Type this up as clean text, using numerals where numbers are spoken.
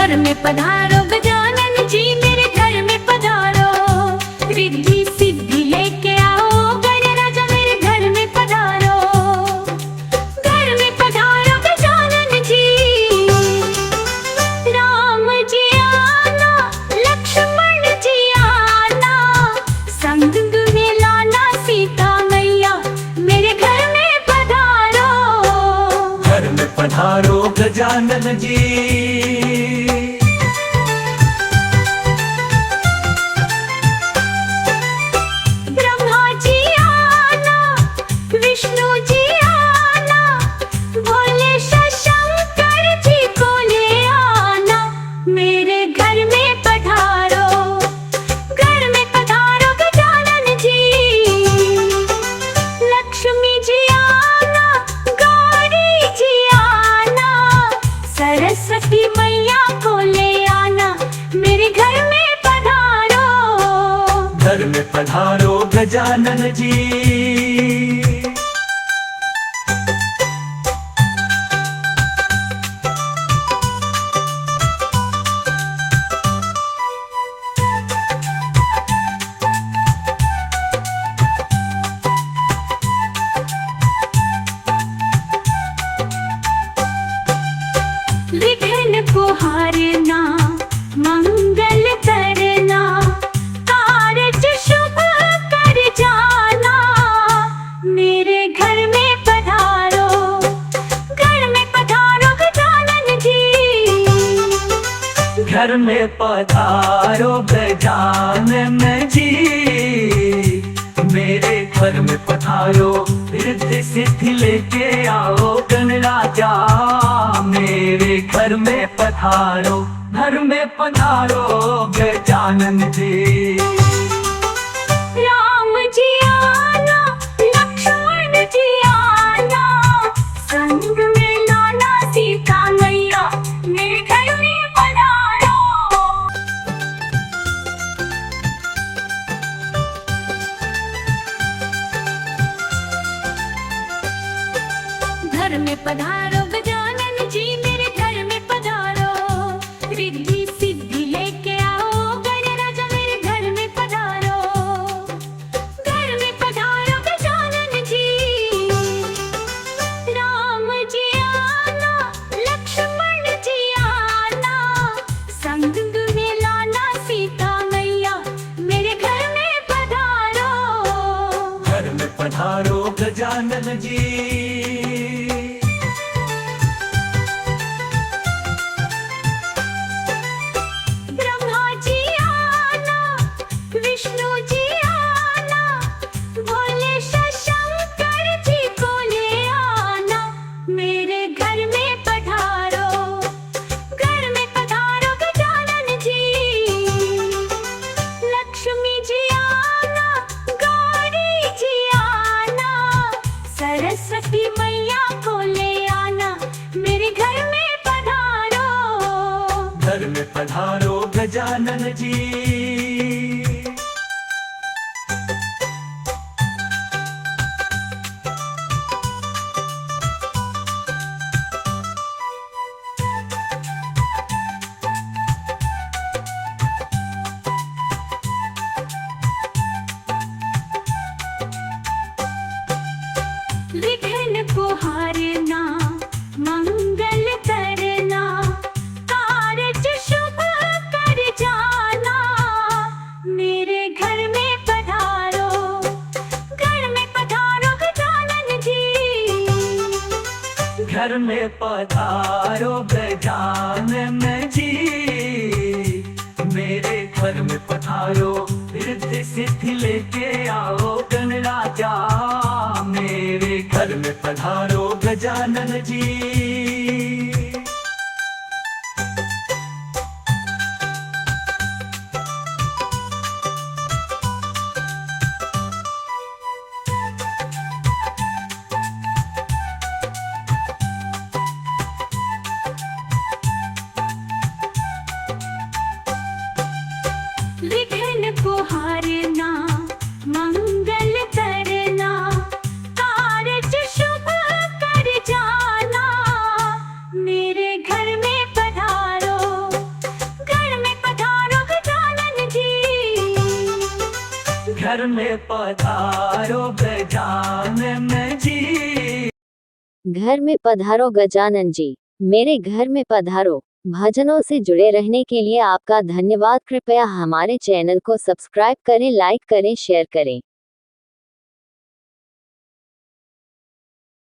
घर में पधारो गजानन जी, मेरे घर में पधारो। रिद्धि सिद्धि लेके आओ गणराजा, मेरे घर में पधारो। घर में पधारो गजानन जी, राम जी आना, लक्ष्मण जी आना, संग में लाना सीता मैया, मेरे घर में पधारो। घर में पधारो गजानन जी, ब्रह्मा जी आना, विष्णु जी आना, भोले शंकर जी को ले आना, मेरे घर में पधारो। घर में पधारो गजानन जी, लक्ष्मी जी आना, गौरी जी आना, सरस्वती मैया को ले आना, मेरे घर में पधारो। घर में पधारो गजानन जी। विघ्न को हारना, मंगल करना, कार्य शुभ कर जाना, मेरे घर में पधारो। घर में पधारो गजानन जी, घर में पधारो गजानन जी, मेरे घर में पधारो। रिद्धि सिद्धि लेके आओ गणराजा, मेरे घर में पधारो। घर में पधारो गजानन जी, राम जी आना, लक्ष्मण जी आना, संग में लाना सीता मैया, मेरे घर में पधारो। घर में पधारो गजानन जी, मेरे घर में पधारो। रिद्धि सिद्धि लेके आओ गणराजा, मेरे घर में पधारो। घर में पधारो गजानन जी, राम जी आना, लक्ष्मण जी आना, संग में लाना सीता मैया, मेरे घर में पधारो। घर में पधारो गजानन जी। ब्रह्मा जी आना, विष्णु जी आना, भोले शंकर जी को ले आना, मेरे घर में पधारो। घर में पधारो गजानन जी, लक्ष्मी जी आना, गौरी जी आना, सरस्वती मैया को ले आना, मेरे घर में पधारो। घर में पधारो गजानन जी। विघ्न को हारना, मंगल करना, कार्य शुभ कर जाना, मेरे घर में पधारो। घर में पधारो गजानन जी, घर में पधारो गजानन जी, मेरे घर में पधारो। रिद्धि सिद्धि लेके आओ गणराजा, मेरे घर में पधारो गजानन जी। विघ्न को हारना, मंगल करना, कार्य शुभ कर जाना, घर में पधारो गजानन जी। घर में पधारो गजानन जी, मेरे घर में पधारो। भजनों से जुड़े रहने के लिए आपका धन्यवाद। कृपया हमारे चैनल को सब्सक्राइब करें, लाइक करें, शेयर करें।